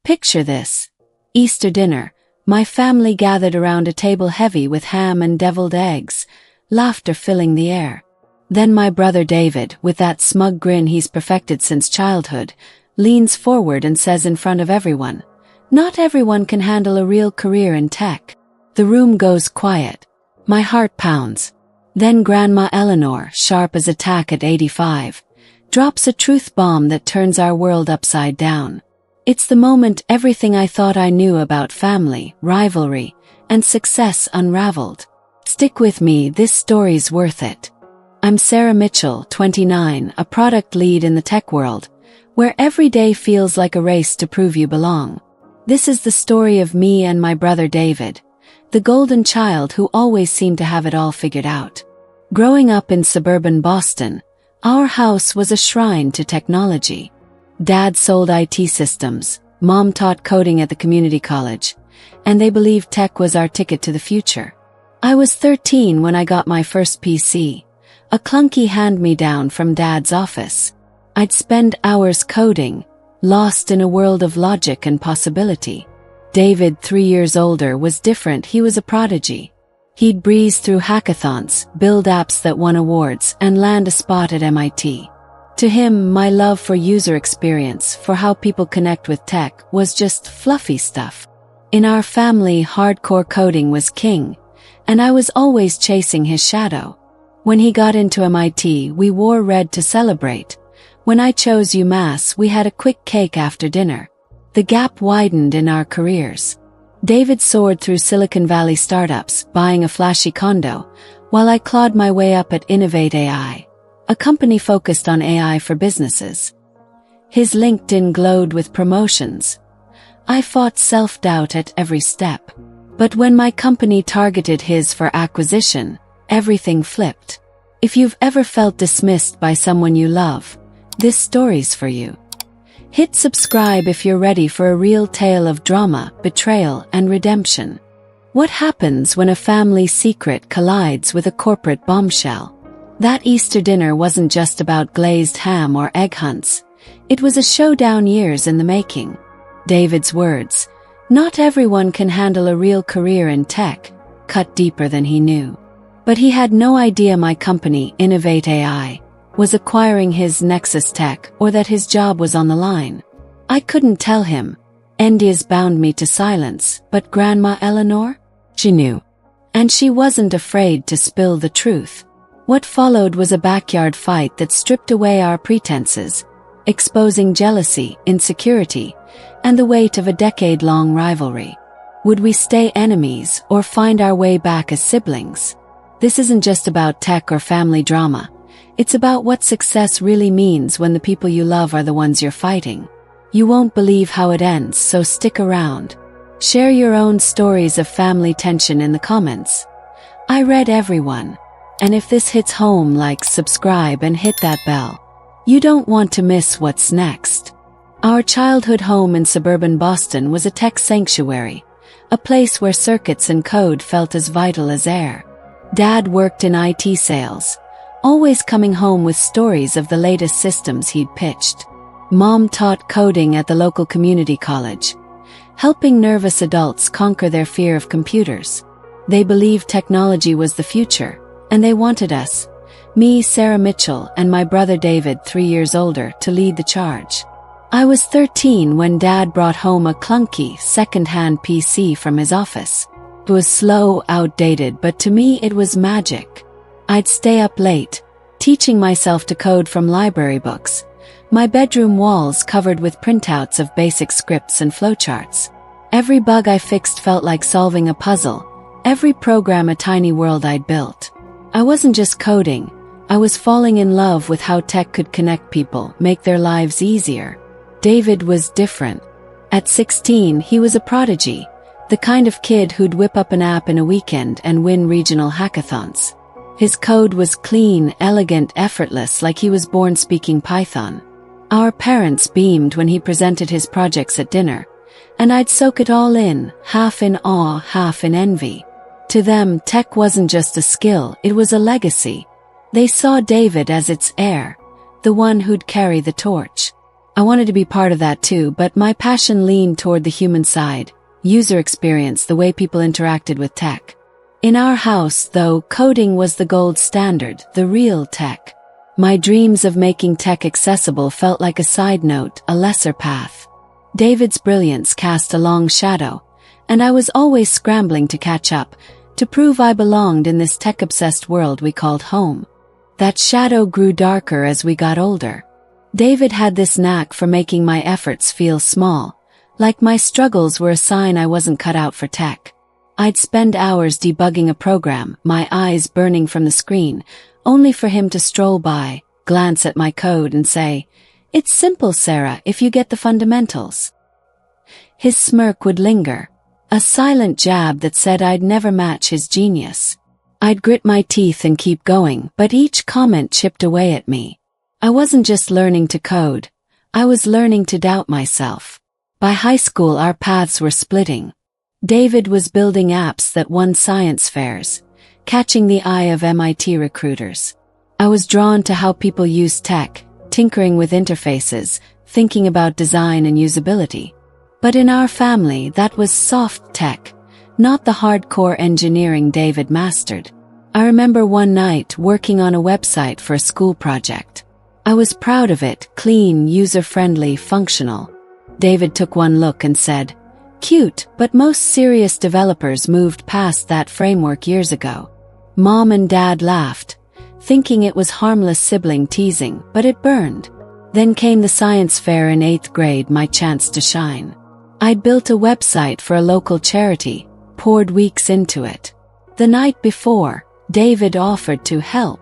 Picture this. Easter dinner. My family gathered around a table heavy with ham and deviled eggs, laughter filling the air. Then my brother David, with that smug grin he's perfected since childhood, leans forward and says in front of everyone, "Not everyone can handle a real career in tech." The room goes quiet. My heart pounds. Then Grandma Eleanor, sharp as a tack at 85, drops a truth bomb that turns our world upside down. It's the moment everything I thought I knew about family, rivalry, and success unraveled. Stick with me, this story's worth it. I'm Sarah Mitchell, 29, a product lead in the tech world, where every day feels like a race to prove you belong. This is the story of me and my brother David, the golden child who always seemed to have it all figured out. Growing up in suburban Boston, our house was a shrine to technology. Dad sold IT systems, Mom taught coding at the community college, and they believed tech was our ticket to the future. I was 13 when I got my first PC, a clunky hand-me-down from Dad's office. I'd spend hours coding, lost in a world of logic and possibility. David, 3 years older, was different. He was a prodigy. He'd breeze through hackathons, build apps that won awards, and land a spot at MIT. To him, my love for user experience, for how people connect with tech, was just fluffy stuff. In our family, hardcore coding was king, and I was always chasing his shadow. When he got into MIT, we wore red to celebrate. When I chose UMass, we had a quick cake after dinner. The gap widened in our careers. David soared through Silicon Valley startups, buying a flashy condo, while I clawed my way up at Innovate AI, a company focused on AI for businesses. His LinkedIn glowed with promotions. I fought self-doubt at every step. But when my company targeted his for acquisition, everything flipped. If you've ever felt dismissed by someone you love, this story's for you. Hit subscribe if you're ready for a real tale of drama, betrayal, and redemption. What happens when a family secret collides with a corporate bombshell? That Easter dinner wasn't just about glazed ham or egg hunts. It was a showdown years in the making. David's words, "Not everyone can handle a real career in tech," cut deeper than he knew. But he had no idea my company, Innovate AI, was acquiring his Nexus Tech, or that his job was on the line. I couldn't tell him. NDAs bound me to silence, but Grandma Eleanor? She knew. And she wasn't afraid to spill the truth. What followed was a backyard fight that stripped away our pretenses, exposing jealousy, insecurity, and the weight of a decade-long rivalry. Would we stay enemies or find our way back as siblings? This isn't just about tech or family drama. It's about what success really means when the people you love are the ones you're fighting. You won't believe how it ends, so stick around. Share your own stories of family tension in the comments. I read everyone. And if this hits home, like, subscribe, and hit that bell. You don't want to miss what's next. Our childhood home in suburban Boston was a tech sanctuary, a place where circuits and code felt as vital as air. Dad worked in IT sales, always coming home with stories of the latest systems he'd pitched. Mom taught coding at the local community college, helping nervous adults conquer their fear of computers. They believed technology was the future, and they wanted us, me, Sarah Mitchell, and my brother David, 3 years older, to lead the charge. I was 13 when Dad brought home a clunky, second-hand PC from his office. It was slow, outdated, but to me it was magic. I'd stay up late, teaching myself to code from library books, my bedroom walls covered with printouts of basic scripts and flowcharts. Every bug I fixed felt like solving a puzzle, every program a tiny world I'd built. I wasn't just coding, I was falling in love with how tech could connect people, make their lives easier. David was different. At 16, he was a prodigy, the kind of kid who'd whip up an app in a weekend and win regional hackathons. His code was clean, elegant, effortless, like he was born speaking Python. Our parents beamed when he presented his projects at dinner, and I'd soak it all in, half in awe, half in envy. To them, tech wasn't just a skill, it was a legacy. They saw David as its heir, the one who'd carry the torch. I wanted to be part of that too, but my passion leaned toward the human side, user experience, the way people interacted with tech. In our house, though, coding was the gold standard, the real tech. My dreams of making tech accessible felt like a side note, a lesser path. David's brilliance cast a long shadow, and I was always scrambling to catch up, to prove I belonged in this tech-obsessed world we called home. That shadow grew darker as we got older. David had this knack for making my efforts feel small, like my struggles were a sign I wasn't cut out for tech. I'd spend hours debugging a program, my eyes burning from the screen, only for him to stroll by, glance at my code and say, "It's simple, Sarah, if you get the fundamentals." His smirk would linger, a silent jab that said I'd never match his genius. I'd grit my teeth and keep going, but each comment chipped away at me. I wasn't just learning to code, I was learning to doubt myself. By high school, our paths were splitting. David was building apps that won science fairs, catching the eye of MIT recruiters. I was drawn to how people use tech, tinkering with interfaces, thinking about design and usability. But in our family, that was soft tech, not the hardcore engineering David mastered. I remember one night working on a website for a school project. I was proud of it, clean, user-friendly, functional. David took one look and said, "Cute, but most serious developers moved past that framework years ago." Mom and Dad laughed, thinking it was harmless sibling teasing, but it burned. Then came the science fair in 8th grade, my chance to shine. I'd built a website for a local charity, poured weeks into it. The night before, David offered to help.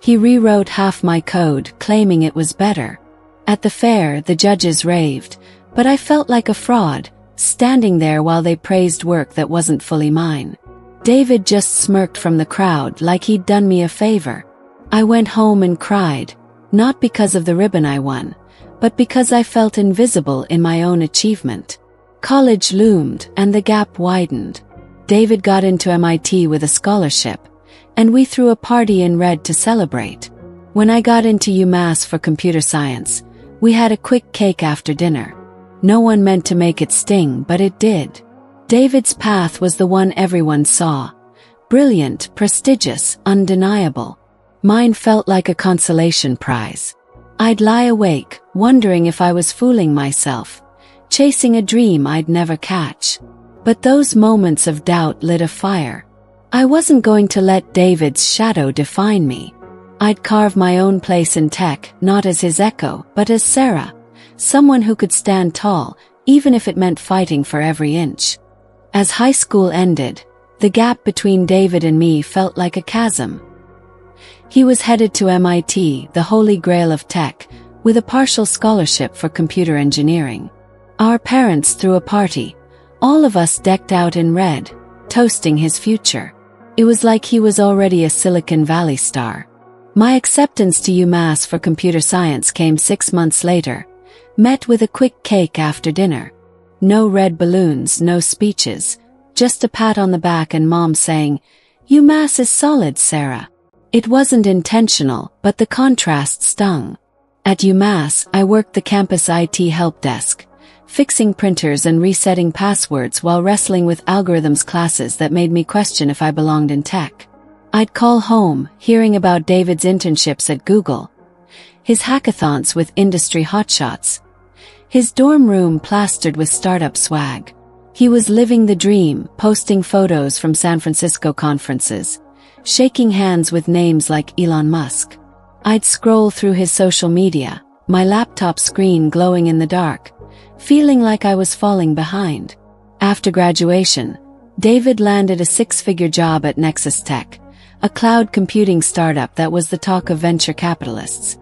He rewrote half my code, claiming it was better. At the fair, the judges raved, but I felt like a fraud, standing there while they praised work that wasn't fully mine. David just smirked from the crowd like he'd done me a favor. I went home and cried, not because of the ribbon I won, but because I felt invisible in my own achievement. College loomed, and the gap widened. David got into MIT with a scholarship, and we threw a party in red to celebrate. When I got into UMass for computer science, we had a quick cake after dinner. No one meant to make it sting, but it did. David's path was the one everyone saw. Brilliant, prestigious, undeniable. Mine felt like a consolation prize. I'd lie awake, wondering if I was fooling myself, chasing a dream I'd never catch. But those moments of doubt lit a fire. I wasn't going to let David's shadow define me. I'd carve my own place in tech, not as his echo, but as Sarah, someone who could stand tall, even if it meant fighting for every inch. As high school ended, the gap between David and me felt like a chasm. He was headed to MIT, the holy grail of tech, with a partial scholarship for computer engineering. Our parents threw a party, all of us decked out in red, toasting his future. It was like he was already a Silicon Valley star. My acceptance to UMass for computer science came 6 months later, met with a quick cake after dinner. No red balloons, no speeches, just a pat on the back and Mom saying, "UMass is solid, Sarah." It wasn't intentional, but the contrast stung. At UMass, I worked the campus IT help desk, fixing printers and resetting passwords while wrestling with algorithms classes that made me question if I belonged in tech. I'd call home, hearing about David's internships at Google, his hackathons with industry hotshots, his dorm room plastered with startup swag. He was living the dream, posting photos from San Francisco conferences, shaking hands with names like Elon Musk. I'd scroll through his social media, my laptop screen glowing in the dark, feeling like I was falling behind. After graduation, David landed a 6-figure job at Nexus Tech, a cloud computing startup that was the talk of venture capitalists.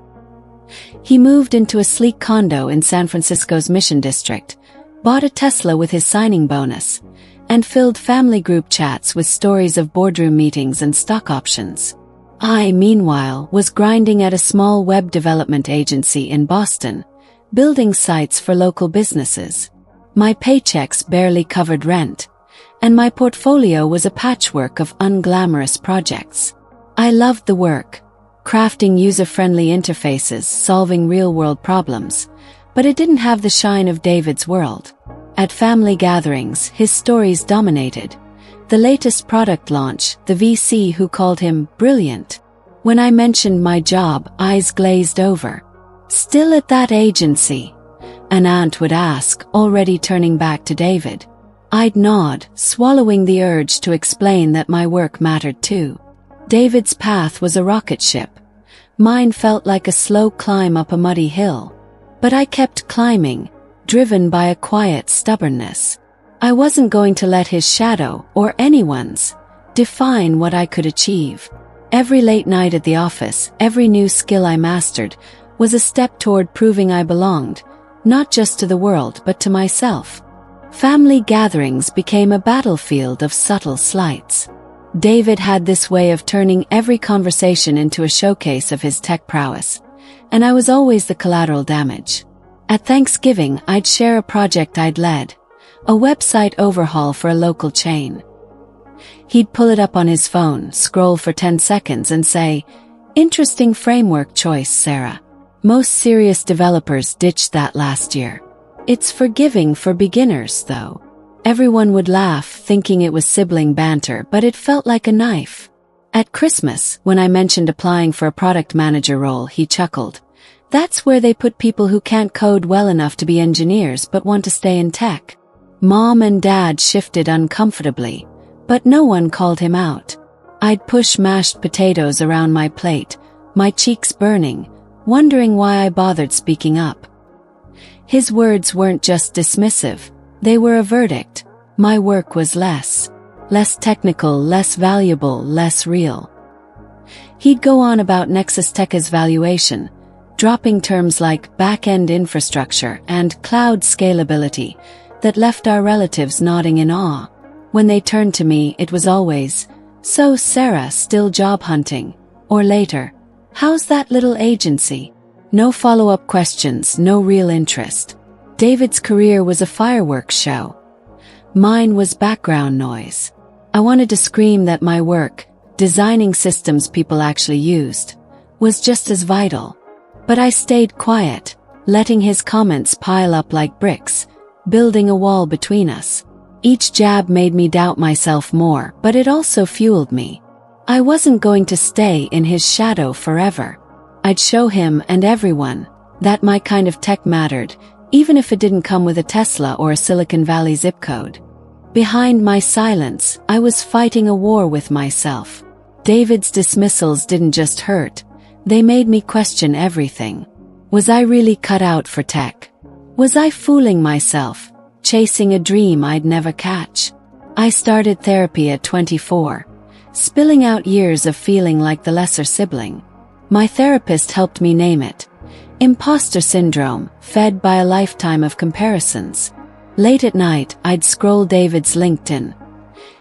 He moved into a sleek condo in San Francisco's Mission District, bought a Tesla with his signing bonus, and filled family group chats with stories of boardroom meetings and stock options. I, meanwhile, was grinding at a small web development agency in Boston, building sites for local businesses. My paychecks barely covered rent, and my portfolio was a patchwork of unglamorous projects. I loved the work, crafting user-friendly interfaces, solving real-world problems, But it didn't have the shine of David's world. At family gatherings, his stories dominated. The latest product launch, the VC who called him brilliant. When I mentioned my job, eyes glazed over. Still at that agency? An aunt would ask, already turning back to David. I'd nod, swallowing the urge to explain that my work mattered too. David's path was a rocket ship. Mine felt like a slow climb up a muddy hill. But I kept climbing, driven by a quiet stubbornness. I wasn't going to let his shadow, or anyone's, define what I could achieve. Every late night at the office, every new skill I mastered, was a step toward proving I belonged, not just to the world but to myself. Family gatherings became a battlefield of subtle slights. David had this way of turning every conversation into a showcase of his tech prowess, and I was always the collateral damage. At Thanksgiving, I'd share a project I'd led, a website overhaul for a local chain. He'd pull it up on his phone, scroll for 10 seconds and say, "Interesting framework choice, Sarah. Most serious developers ditched that last year. It's forgiving for beginners, though." Everyone would laugh, thinking it was sibling banter, but it felt like a knife. At Christmas, when I mentioned applying for a product manager role, he chuckled. "That's where they put people who can't code well enough to be engineers but want to stay in tech." Mom and Dad shifted uncomfortably, but no one called him out. I'd push mashed potatoes around my plate, my cheeks burning, wondering why I bothered speaking up. His words weren't just dismissive, they were a verdict. My work was less technical, less valuable, less real. He'd go on about Nexus Tech's valuation, dropping terms like back-end infrastructure and cloud scalability that left our relatives nodding in awe. When they turned to me, it was always, "So Sarah, still job hunting?" Or later, "How's that little agency?" No follow-up questions, no real interest. David's career was a fireworks show. Mine was background noise. I wanted to scream that my work, designing systems people actually used, was just as vital. But I stayed quiet, letting his comments pile up like bricks, building a wall between us. Each jab made me doubt myself more, but it also fueled me. I wasn't going to stay in his shadow forever. I'd show him and everyone that my kind of tech mattered, even if it didn't come with a Tesla or a Silicon Valley zip code. Behind my silence, I was fighting a war with myself. David's dismissals didn't just hurt, they made me question everything. Was I really cut out for tech? Was I fooling myself, chasing a dream I'd never catch? I started therapy at 24, spilling out years of feeling like the lesser sibling. My therapist helped me name it. Imposter syndrome, fed by a lifetime of comparisons. Late at night, I'd scroll David's LinkedIn.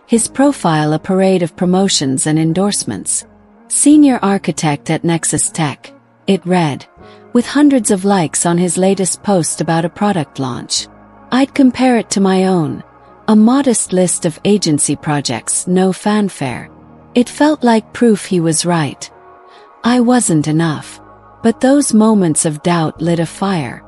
His profile a parade of promotions and endorsements. Senior architect at Nexus Tech, it read, with hundreds of likes on his latest post about a product launch. I'd compare it to my own, a modest list of agency projects, no fanfare. It felt like proof he was right. I wasn't enough. But those moments of doubt lit a fire.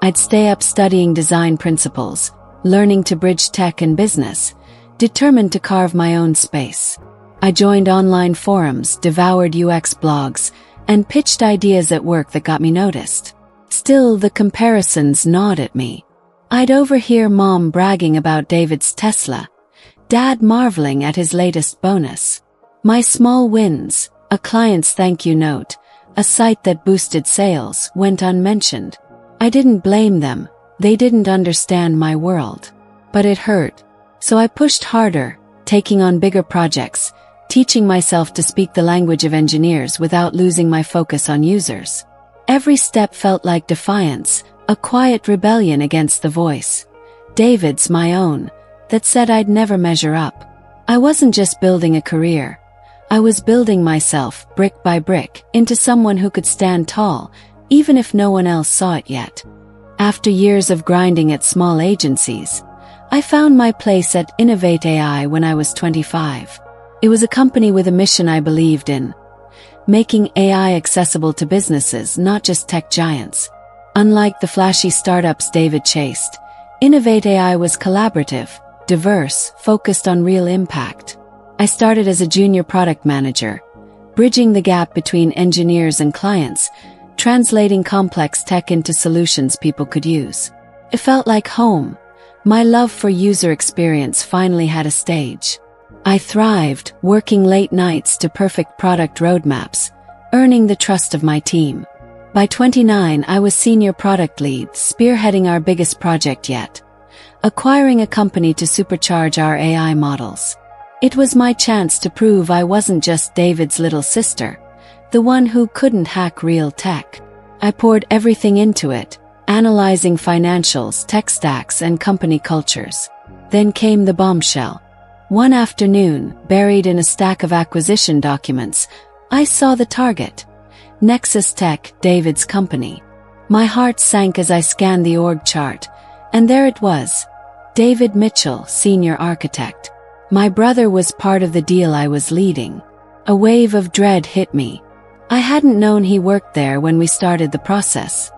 I'd stay up studying design principles, learning to bridge tech and business, determined to carve my own space. I joined online forums, devoured UX blogs, and pitched ideas at work that got me noticed. Still, the comparisons gnawed at me. I'd overhear Mom bragging about David's Tesla, Dad marveling at his latest bonus. My small wins, a client's thank you note, a site that boosted sales, went unmentioned. I didn't blame them, they didn't understand my world. But it hurt. So I pushed harder, taking on bigger projects, teaching myself to speak the language of engineers without losing my focus on users. Every step felt like defiance, a quiet rebellion against the voice, David's my own, that said I'd never measure up. I wasn't just building a career. I was building myself, brick by brick, into someone who could stand tall, even if no one else saw it yet. After years of grinding at small agencies, I found my place at Innovate AI when I was 25. It was a company with a mission I believed in, making AI accessible to businesses, not just tech giants. Unlike the flashy startups David chased, Innovate AI was collaborative, diverse, focused on real impact. I started as a junior product manager, bridging the gap between engineers and clients, translating complex tech into solutions people could use. It felt like home. My love for user experience finally had a stage. I thrived, working late nights to perfect product roadmaps, earning the trust of my team. By 29, I was senior product lead, spearheading our biggest project yet, acquiring a company to supercharge our AI models. It was my chance to prove I wasn't just David's little sister, the one who couldn't hack real tech. I poured everything into it, analyzing financials, tech stacks, and company cultures. Then came the bombshell. One afternoon, buried in a stack of acquisition documents, I saw the target. Nexus Tech, David's company. My heart sank as I scanned the org chart, and there it was. David Mitchell, senior architect. My brother was part of the deal I was leading. A wave of dread hit me. I hadn't known he worked there when we started the process.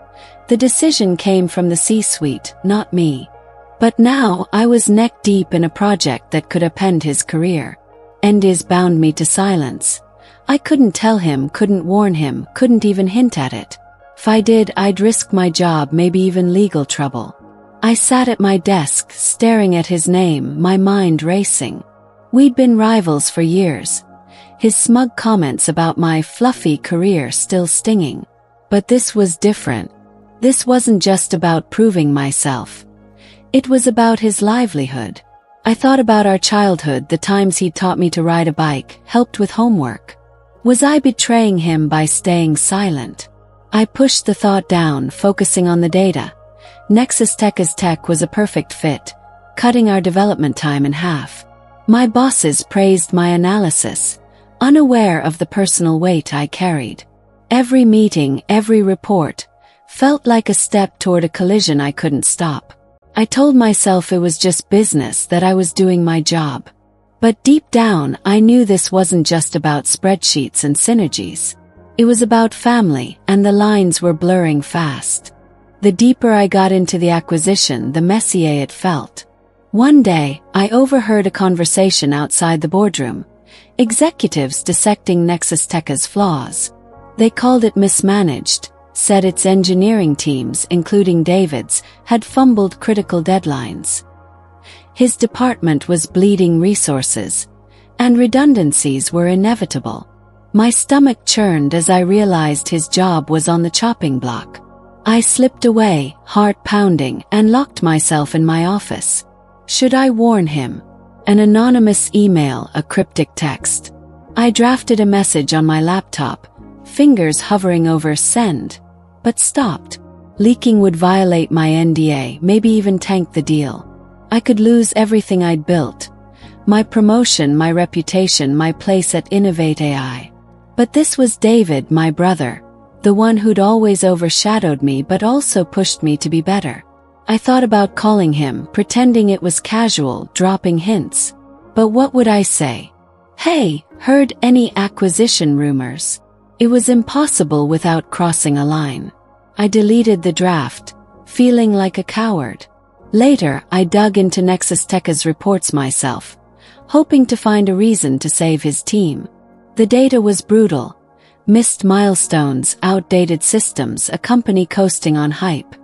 The decision came from the C-suite, not me. But now I was neck deep in a project that could upend his career. NDAs bound me to silence. I couldn't tell him, couldn't warn him, couldn't even hint at it. If I did, I'd risk my job, maybe even legal trouble. I sat at my desk, staring at his name, my mind racing. We'd been rivals for years. His smug comments about my fluffy career still stinging. But this was different. This wasn't just about proving myself. It was about his livelihood. I thought about our childhood, the times he taught me to ride a bike, helped with homework. Was I betraying him by staying silent? I pushed the thought down, focusing on the data. Nexus Tech's tech was a perfect fit, cutting our development time in half. My bosses praised my analysis, unaware of the personal weight I carried. Every meeting, every report, felt like a step toward a collision I couldn't stop. I told myself it was just business, that I was doing my job. But deep down, I knew this wasn't just about spreadsheets and synergies. It was about family, and the lines were blurring fast. The deeper I got into the acquisition, the messier it felt. One day, I overheard a conversation outside the boardroom. Executives dissecting Nexus Tech's flaws. They called it mismanaged, said its engineering teams, including David's, had fumbled critical deadlines. His department was bleeding resources, and redundancies were inevitable. My stomach churned as I realized his job was on the chopping block. I slipped away, heart pounding, and locked myself in my office. Should I warn him? An anonymous email, a cryptic text. I drafted a message on my laptop, fingers hovering over send, but stopped. Leaking would violate my NDA, maybe even tank the deal. I could lose everything I'd built. My promotion, my reputation, my place at Innovate AI. But this was David, my brother, the one who'd always overshadowed me but also pushed me to be better. I thought about calling him, pretending it was casual, dropping hints. But what would I say? Hey, heard any acquisition rumors? It was impossible without crossing a line. I deleted the draft, feeling like a coward. Later, I dug into Nexus Tech's reports myself, hoping to find a reason to save his team. The data was brutal. Missed milestones, outdated systems, a company coasting on hype.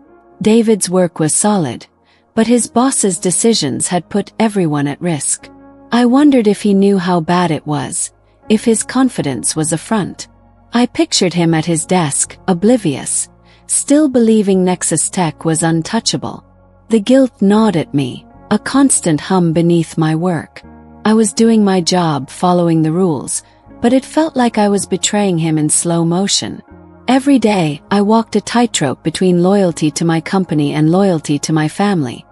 David's work was solid, but his boss's decisions had put everyone at risk. I wondered if he knew how bad it was, if his confidence was a front. I pictured him at his desk, oblivious, still believing Nexus Tech was untouchable. The guilt gnawed at me, a constant hum beneath my work. I was doing my job, following the rules, but it felt like I was betraying him in slow motion. Every day, I walked a tightrope between loyalty to my company and loyalty to my family,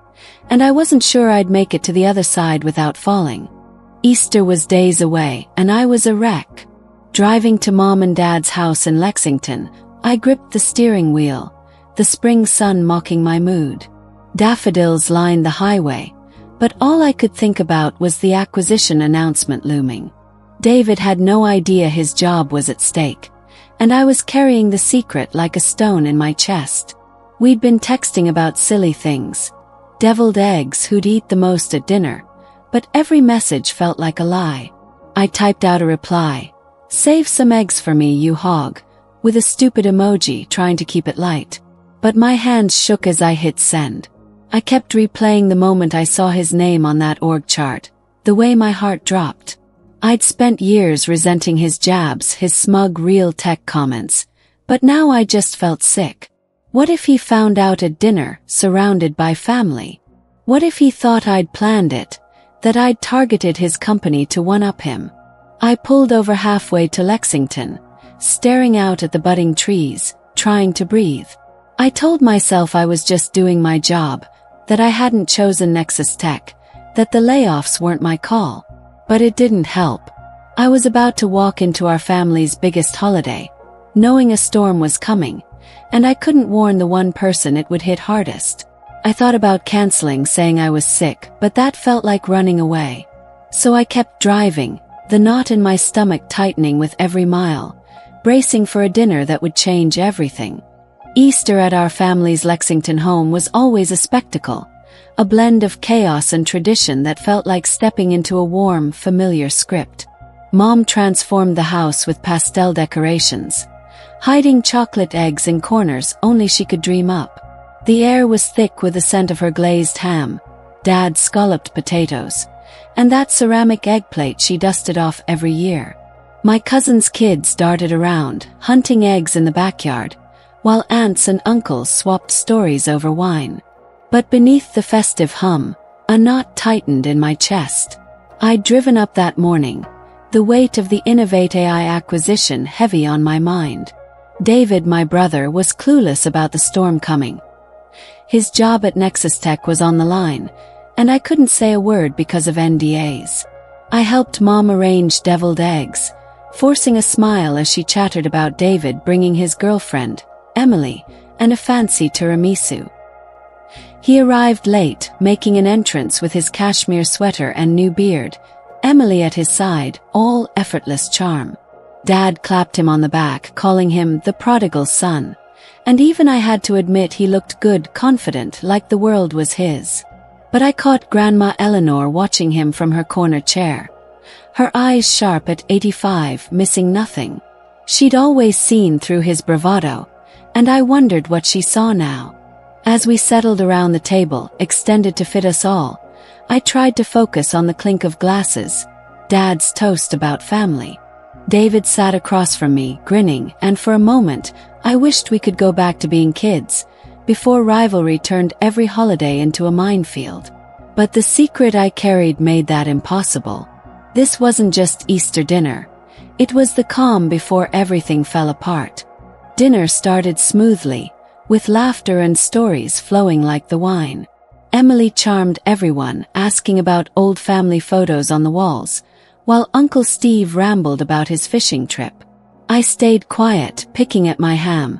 and I wasn't sure I'd make it to the other side without falling. Easter was days away, and I was a wreck. Driving to Mom and Dad's house in Lexington, I gripped the steering wheel, the spring sun mocking my mood. Daffodils lined the highway, but all I could think about was the acquisition announcement looming. David had no idea his job was at stake, and I was carrying the secret like a stone in my chest. We'd been texting about silly things. Deviled eggs, who'd eat the most at dinner. But every message felt like a lie. I typed out a reply. "Save some eggs for me, you hog," with a stupid emoji trying to keep it light. But my hands shook as I hit send. I kept replaying the moment I saw his name on that org chart, the way my heart dropped. I'd spent years resenting his jabs, his smug real tech comments, but now I just felt sick. What if he found out at dinner, surrounded by family? What if he thought I'd planned it, that I'd targeted his company to one-up him? I pulled over halfway to Lexington, staring out at the budding trees, trying to breathe. I told myself I was just doing my job, that I hadn't chosen Nexus Tech, that the layoffs weren't my call. But it didn't help. I was about to walk into our family's biggest holiday, knowing a storm was coming, and I couldn't warn the one person it would hit hardest. I thought about canceling, saying I was sick, but that felt like running away. So I kept driving, the knot in my stomach tightening with every mile, bracing for a dinner that would change everything. Easter at our family's Lexington home was always a spectacle, a blend of chaos and tradition that felt like stepping into a warm, familiar script. Mom transformed the house with pastel decorations, hiding chocolate eggs in corners only she could dream up. The air was thick with the scent of her glazed ham, Dad's scalloped potatoes, and that ceramic eggplate she dusted off every year. My cousin's kids darted around, hunting eggs in the backyard, while aunts and uncles swapped stories over wine. But beneath the festive hum, a knot tightened in my chest. I'd driven up that morning, the weight of the Innovate AI acquisition heavy on my mind. David, my brother, was clueless about the storm coming. His job at Nexus Tech was on the line, and I couldn't say a word because of NDAs. I helped Mom arrange deviled eggs, forcing a smile as she chattered about David bringing his girlfriend, Emily, and a fancy tiramisu. He arrived late, making an entrance with his cashmere sweater and new beard, Emily at his side, all effortless charm. Dad clapped him on the back, calling him the prodigal son, and even I had to admit he looked good, confident, like the world was his. But I caught Grandma Eleanor watching him from her corner chair, her eyes sharp at 85, missing nothing. She'd always seen through his bravado, and I wondered what she saw now. As we settled around the table, extended to fit us all, I tried to focus on the clink of glasses, Dad's toast about family. David sat across from me, grinning, and for a moment, I wished we could go back to being kids, before rivalry turned every holiday into a minefield. But the secret I carried made that impossible. This wasn't just Easter dinner. It was the calm before everything fell apart. Dinner started smoothly, with laughter and stories flowing like the wine. Emily charmed everyone, asking about old family photos on the walls, while Uncle Steve rambled about his fishing trip. I stayed quiet, picking at my ham,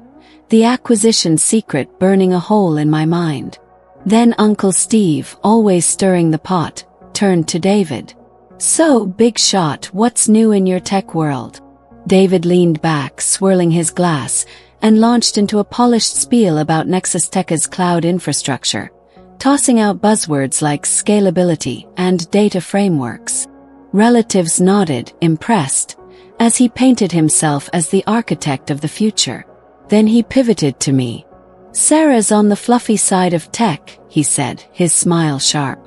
the acquisition secret burning a hole in my mind. Then Uncle Steve, always stirring the pot, turned to David. "So, big shot, what's new in your tech world?" David leaned back, swirling his glass, and launched into a polished spiel about Nexus Tech's cloud infrastructure, tossing out buzzwords like scalability and data frameworks. Relatives nodded, impressed, as he painted himself as the architect of the future. Then he pivoted to me. "Sarah's on the fluffy side of tech," he said, his smile sharp.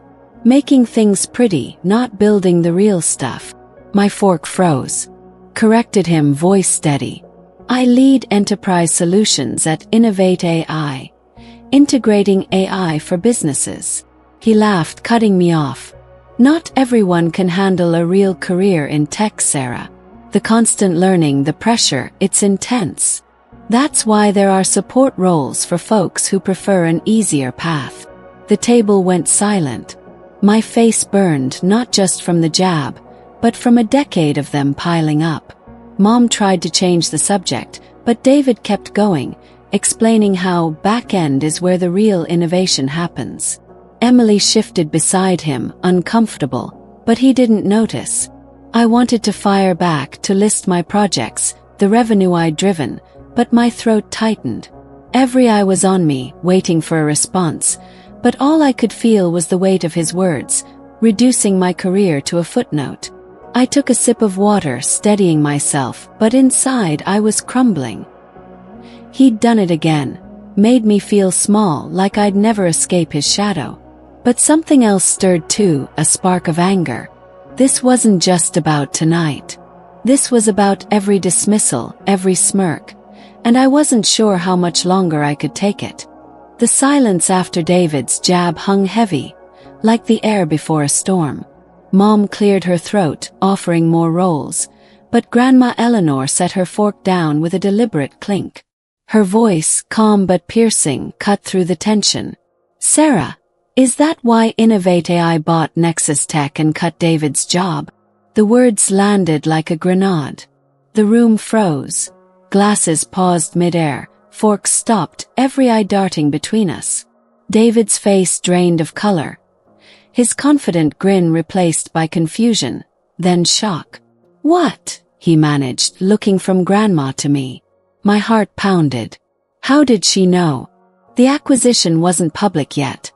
"Making things pretty, not building the real stuff." My fork froze. Corrected him, voice steady. "I lead enterprise solutions at Innovate AI, integrating AI for businesses." He laughed, cutting me off. "Not everyone can handle a real career in tech, Sarah. The constant learning, the pressure, it's intense. That's why there are support roles for folks who prefer an easier path." The table went silent. My face burned, not just from the jab, but from a decade of them piling up. Mom tried to change the subject, but David kept going, explaining how back-end is where the real innovation happens. Emily shifted beside him, uncomfortable, but he didn't notice. I wanted to fire back, to list my projects, the revenue I'd driven, but my throat tightened. Every eye was on me, waiting for a response, but all I could feel was the weight of his words, reducing my career to a footnote. I took a sip of water, steadying myself, but inside I was crumbling. He'd done it again, made me feel small, like I'd never escape his shadow. But something else stirred too, a spark of anger. This wasn't just about tonight. This was about every dismissal, every smirk, and I wasn't sure how much longer I could take it. The silence after David's jab hung heavy, like the air before a storm. Mom cleared her throat, offering more rolls, but Grandma Eleanor set her fork down with a deliberate clink. Her voice, calm but piercing, cut through the tension. "Sarah, is that why Innovate AI bought Nexus Tech and cut David's job?" The words landed like a grenade. The room froze. Glasses paused mid-air, forks stopped, every eye darting between us. David's face drained of color. His confident grin replaced by confusion, then shock. "What?" he managed, looking from Grandma to me. My heart pounded. How did she know? The acquisition wasn't public yet.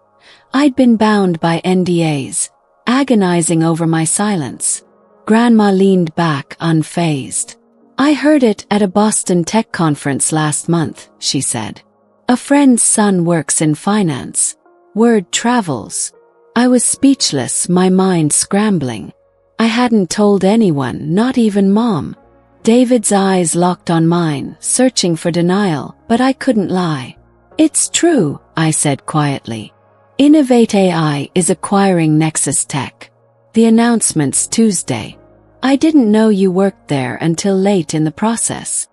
I'd been bound by NDAs, agonizing over my silence. Grandma leaned back, unfazed. "I heard it at a Boston tech conference last month," she said. "A friend's son works in finance. Word travels." I was speechless, my mind scrambling. I hadn't told anyone, not even Mom. David's eyes locked on mine, searching for denial, but I couldn't lie. "It's true," I said quietly. "Innovate AI is acquiring Nexus Tech. The announcement's Tuesday. I didn't know you worked there until late in the process."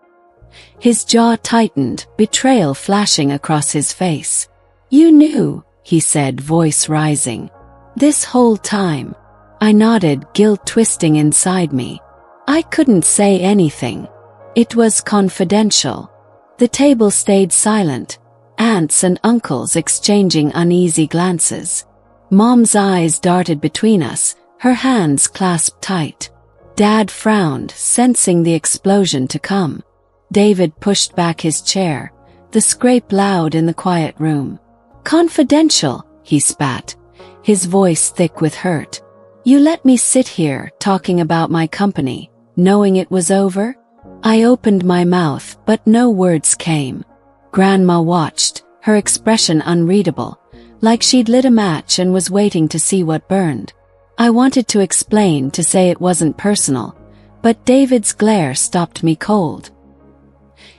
His jaw tightened, betrayal flashing across his face. "You knew," he said, voice rising. "This whole time?" I nodded, guilt twisting inside me. I couldn't say anything. It was confidential. The table stayed silent, aunts and uncles exchanging uneasy glances. Mom's eyes darted between us, her hands clasped tight. Dad frowned, sensing the explosion to come. David pushed back his chair, the scrape loud in the quiet room. "Confidential," he spat, his voice thick with hurt. "You let me sit here, talking about my company, knowing it was over?" I opened my mouth, but no words came. Grandma watched, her expression unreadable, like she'd lit a match and was waiting to see what burned. I wanted to explain, to say it wasn't personal, but David's glare stopped me cold.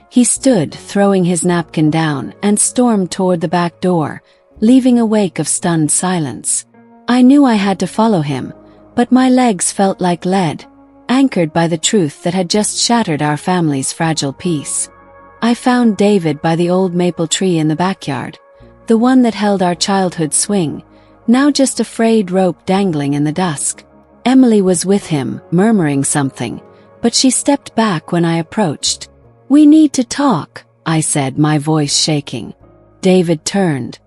He stood, throwing his napkin down, and stormed toward the back door, leaving a wake of stunned silence. I knew I had to follow him, but my legs felt like lead, anchored by the truth that had just shattered our family's fragile peace. I found David by the old maple tree in the backyard, the one that held our childhood swing, now just a frayed rope dangling in the dusk. Emily was with him, murmuring something, but she stepped back when I approached. "We need to talk," I said, my voice shaking. David turned,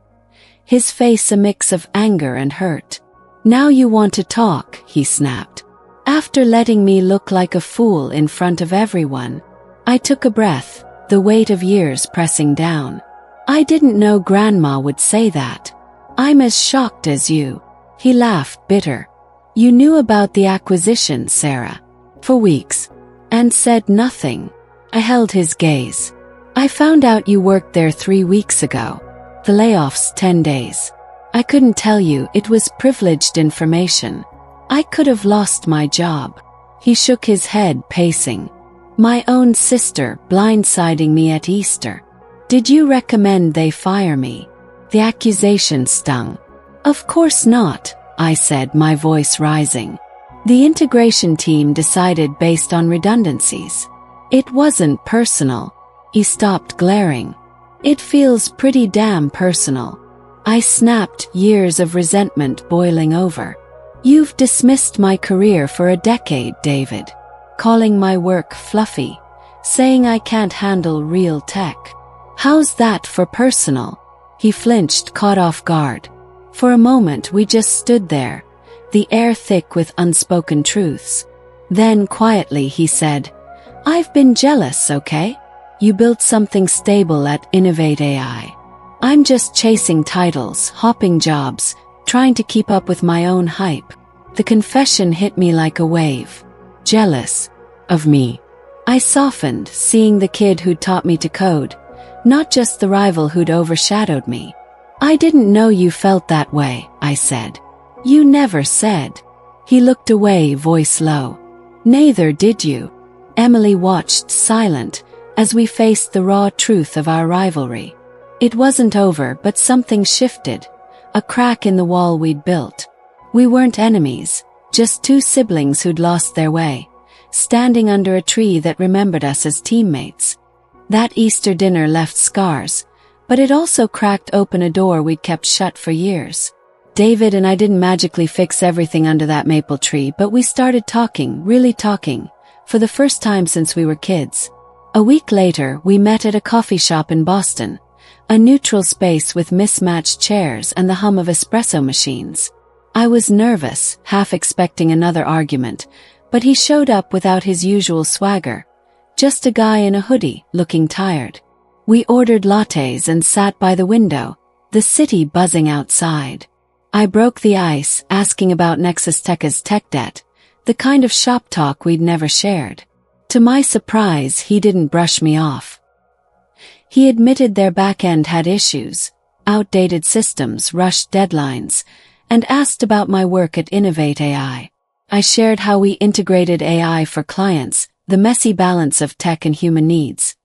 his face a mix of anger and hurt. "Now you want to talk," he snapped. After letting me look like a fool in front of everyone. I took a breath, the weight of years pressing down. "I didn't know Grandma would say that. I'm as shocked as you." He laughed, bitter. "You knew about the acquisition, Sarah, for weeks, and said nothing." I held his gaze. "I found out you worked there 3 weeks ago. The layoff's 10 days. I couldn't tell you, it was privileged information. I could have lost my job." He shook his head, pacing. "My own sister blindsiding me at Easter. Did you recommend they fire me?" The accusation stung. "Of course not," I said, my voice rising. "The integration team decided based on redundancies. It wasn't personal." He stopped, glaring. "It feels pretty damn personal." I snapped, years of resentment boiling over. "You've dismissed my career for a decade, David. Calling my work fluffy. Saying I can't handle real tech. How's that for personal?" He flinched, caught off guard. For a moment we just stood there, the air thick with unspoken truths. Then quietly he said, "I've been jealous, okay? You built something stable at Innovate AI. I'm just chasing titles, hopping jobs, trying to keep up with my own hype. The confession hit me like a wave. Jealous of me. I softened, seeing the kid who'd taught me to code, not just the rival who'd overshadowed me. I didn't know you felt that way, I said. You never said. He looked away, voice low. Neither did you. Emily watched, silent, as we faced the raw truth of our rivalry. It wasn't over, but something shifted, a crack in the wall we'd built. We weren't enemies, just two siblings who'd lost their way, standing under a tree that remembered us as teammates. That Easter dinner left scars, but it also cracked open a door we'd kept shut for years. David and I didn't magically fix everything under that maple tree, but we started talking, really talking, for the first time since we were kids. A week later, we met at a coffee shop in Boston, a neutral space with mismatched chairs and the hum of espresso machines. I was nervous, half expecting another argument, but he showed up without his usual swagger. Just a guy in a hoodie, looking tired. We ordered lattes and sat by the window, the city buzzing outside. I broke the ice, asking about Nexus Tech's tech debt, the kind of shop talk we'd never shared. To my surprise, he didn't brush me off. He admitted their back-end had issues, outdated systems, rushed deadlines, and asked about my work at Innovate AI. I shared how we integrated AI for clients, the messy balance of tech and human needs.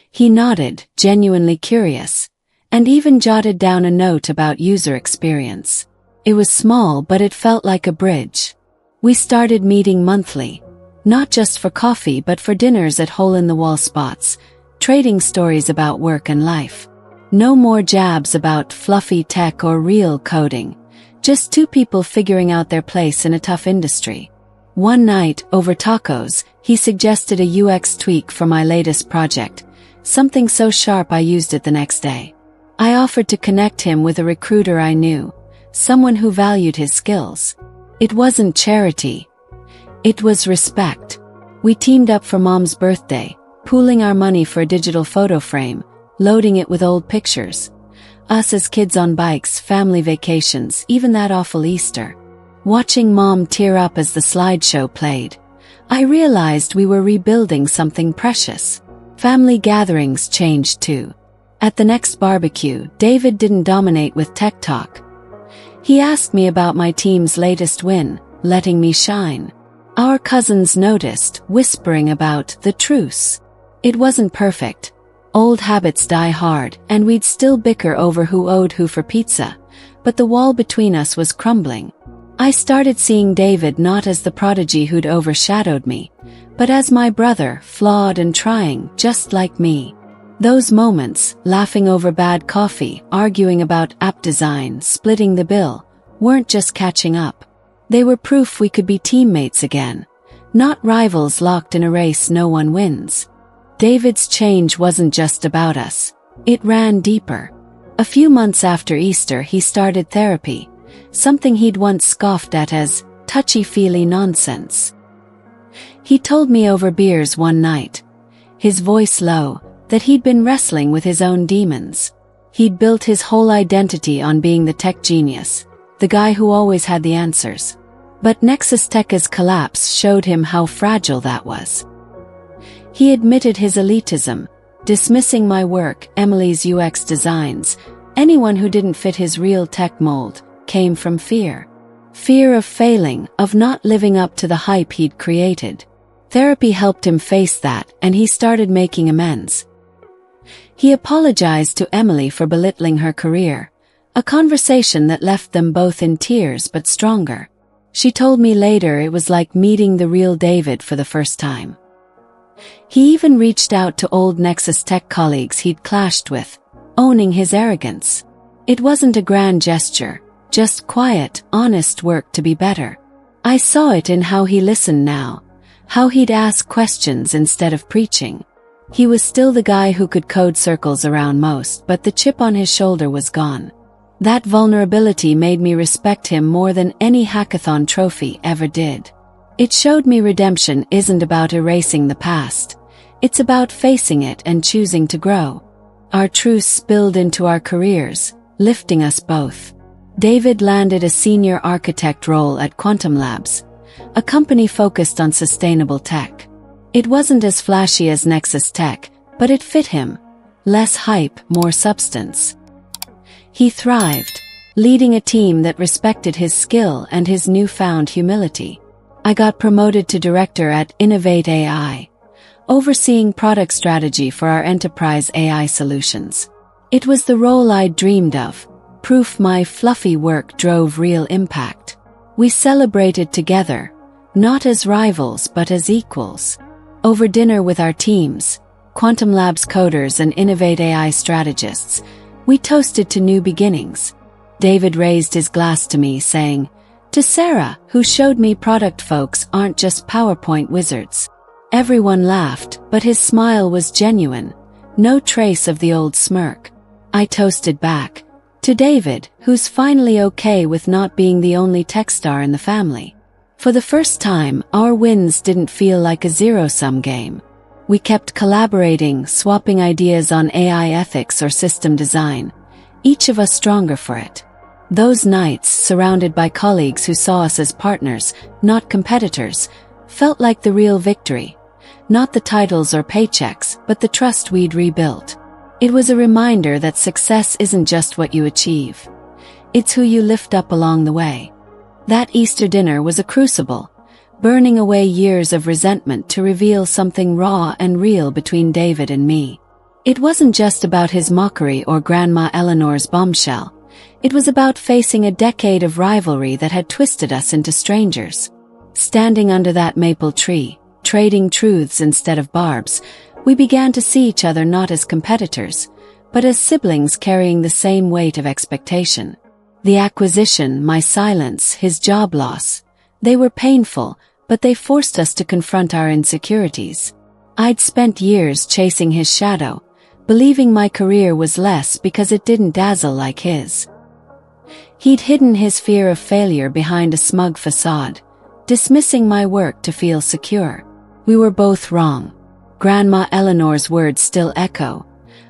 He nodded, genuinely curious, and even jotted down a note about user experience. It was small, but it felt like a bridge. We started meeting monthly, not just for coffee but for dinners at hole-in-the-wall spots, trading stories about work and life. No more jabs about fluffy tech or real coding, just two people figuring out their place in a tough industry. One night, over tacos, he suggested a UX tweak for my latest project, something so sharp I used it the next day. I offered to connect him with a recruiter I knew, someone who valued his skills. It wasn't charity. It was respect. We teamed up for Mom's birthday, pooling our money for a digital photo frame, loading it with old pictures. Us as kids on bikes, family vacations, even that awful Easter. Watching Mom tear up as the slideshow played, I realized we were rebuilding something precious. Family gatherings changed too. At the next barbecue, David didn't dominate with tech talk. He asked me about my team's latest win, letting me shine. Our cousins noticed, whispering about the truce. It wasn't perfect. Old habits die hard, and we'd still bicker over who owed who for pizza, but the wall between us was crumbling. I started seeing David not as the prodigy who'd overshadowed me, but as my brother, flawed and trying, just like me. Those moments, laughing over bad coffee, arguing about app design, splitting the bill, weren't just catching up. They were proof we could be teammates again, not rivals locked in a race no one wins. David's change wasn't just about us. It ran deeper. A few months after Easter, he started therapy, something he'd once scoffed at as touchy-feely nonsense. He told me over beers one night, his voice low, that he'd been wrestling with his own demons. He'd built his whole identity on being the tech genius, the guy who always had the answers. But Nexus Tech's collapse showed him how fragile that was. He admitted his elitism, dismissing my work, Emily's UX designs. Anyone who didn't fit his real tech mold came from fear. Fear of failing, of not living up to the hype he'd created. Therapy helped him face that, and he started making amends. He apologized to Emily for belittling her career, a conversation that left them both in tears but stronger. She told me later it was like meeting the real David for the first time. He even reached out to old Nexus Tech colleagues he'd clashed with, owning his arrogance. It wasn't a grand gesture, just quiet, honest work to be better. I saw it in how he listened now, how he'd ask questions instead of preaching. He was still the guy who could code circles around most, but the chip on his shoulder was gone. That vulnerability made me respect him more than any hackathon trophy ever did. It showed me redemption isn't about erasing the past. It's about facing it and choosing to grow. Our truths spilled into our careers, lifting us both. David landed a senior architect role at Quantum Labs, a company focused on sustainable tech. It wasn't as flashy as Nexus Tech, but it fit him. Less hype, more substance. He thrived, leading a team that respected his skill and his newfound humility. I got promoted to director at Innovate AI, overseeing product strategy for our enterprise AI solutions. It was the role I'd dreamed of, proof my fluffy work drove real impact. We celebrated together, not as rivals but as equals. Over dinner with our teams, Quantum Labs coders and Innovate AI strategists, we toasted to new beginnings. David raised his glass to me, saying, "To Sarah, who showed me product folks aren't just PowerPoint wizards." Everyone laughed, but his smile was genuine, no trace of the old smirk. I toasted back, "To David, who's finally okay with not being the only tech star in the family." For the first time, our wins didn't feel like a zero-sum game. We kept collaborating, swapping ideas on AI ethics or system design, each of us stronger for it. Those nights, surrounded by colleagues who saw us as partners, not competitors, felt like the real victory. Not the titles or paychecks, but the trust we'd rebuilt. It was a reminder that success isn't just what you achieve. It's who you lift up along the way. That Easter dinner was a crucible, burning away years of resentment to reveal something raw and real between David and me. It wasn't just about his mockery or Grandma Eleanor's bombshell. It was about facing a decade of rivalry that had twisted us into strangers. Standing under that maple tree, trading truths instead of barbs, we began to see each other not as competitors, but as siblings carrying the same weight of expectation. The acquisition, my silence, his job loss, they were painful, but they forced us to confront our insecurities. I'd spent years chasing his shadow, believing my career was less because it didn't dazzle like his. He'd hidden his fear of failure behind a smug facade, dismissing my work to feel secure. We were both wrong. Grandma Eleanor's words still echo.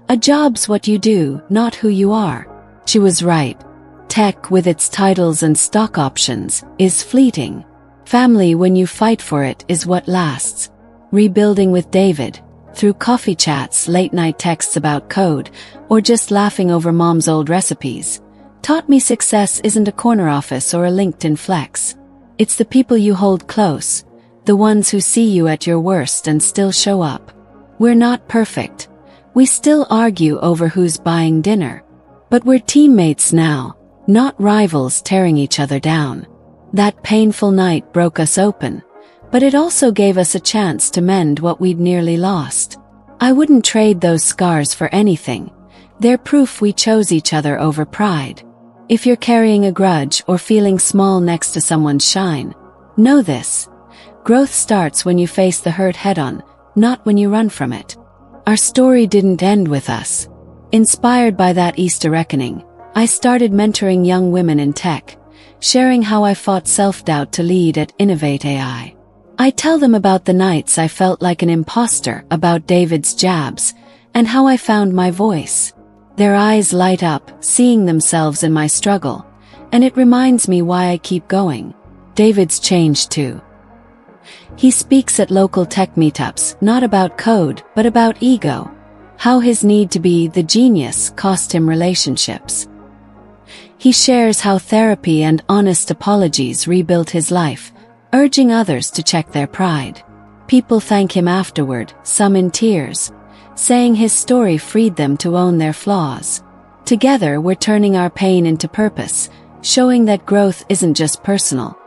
"A job's what you do, not who you are." She was right. Tech, with its titles and stock options, is fleeting. Family, when you fight for it, is what lasts. Rebuilding with David, through coffee chats, late-night texts about code, or just laughing over mom's old recipes, taught me success isn't a corner office or a LinkedIn flex. It's the people you hold close, the ones who see you at your worst and still show up. We're not perfect. We still argue over who's buying dinner. But we're teammates now, not rivals tearing each other down. That painful night broke us open, but it also gave us a chance to mend what we'd nearly lost. I wouldn't trade those scars for anything. They're proof we chose each other over pride. If you're carrying a grudge or feeling small next to someone's shine, know this. Growth starts when you face the hurt head-on, not when you run from it. Our story didn't end with us. Inspired by that Easter reckoning, I started mentoring young women in tech, sharing how I fought self-doubt to lead at Innovate AI. I tell them about the nights I felt like an imposter, about David's jabs, and how I found my voice. Their eyes light up, seeing themselves in my struggle, and it reminds me why I keep going. David's changed too. He speaks at local tech meetups, not about code, but about ego. How his need to be the genius cost him relationships. He shares how therapy and honest apologies rebuilt his life, urging others to check their pride. People thank him afterward, some in tears, saying his story freed them to own their flaws. Together, we're turning our pain into purpose, showing that growth isn't just personal.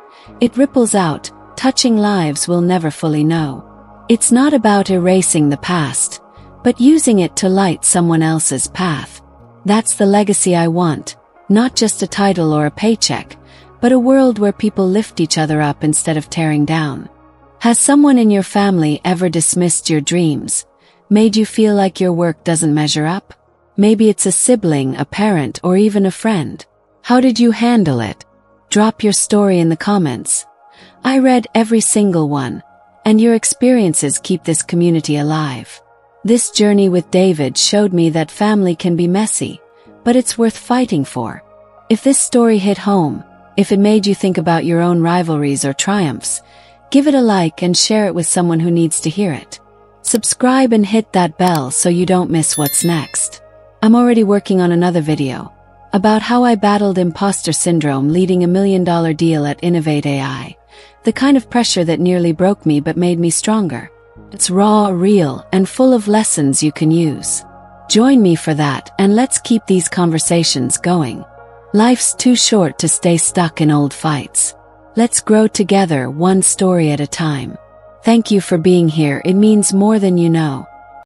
It ripples out, touching lives we'll never fully know. It's not about erasing the past, but using it to light someone else's path. That's the legacy I want, not just a title or a paycheck, but a world where people lift each other up instead of tearing down. Has someone in your family ever dismissed your dreams, made you feel like your work doesn't measure up? Maybe it's a sibling, a parent, or even a friend. How did you handle it? Drop your story in the comments. I read every single one, And your experiences keep this community alive. This journey with David showed me that family can be messy, but it's worth fighting for. If this story hit home, if it made you think about your own rivalries or triumphs, give it a like and share it with someone who needs to hear it. Subscribe and hit that bell so you don't miss what's next. I'm already working on another video about how I battled imposter syndrome leading $1 million deal at Innovate AI. The kind of pressure that nearly broke me but made me stronger. It's raw, real, and full of lessons you can use. Join me for that, and let's keep these conversations going. Life's too short to stay stuck in old fights. Let's grow together, one story at a time. Thank you for being here, it means more than you know.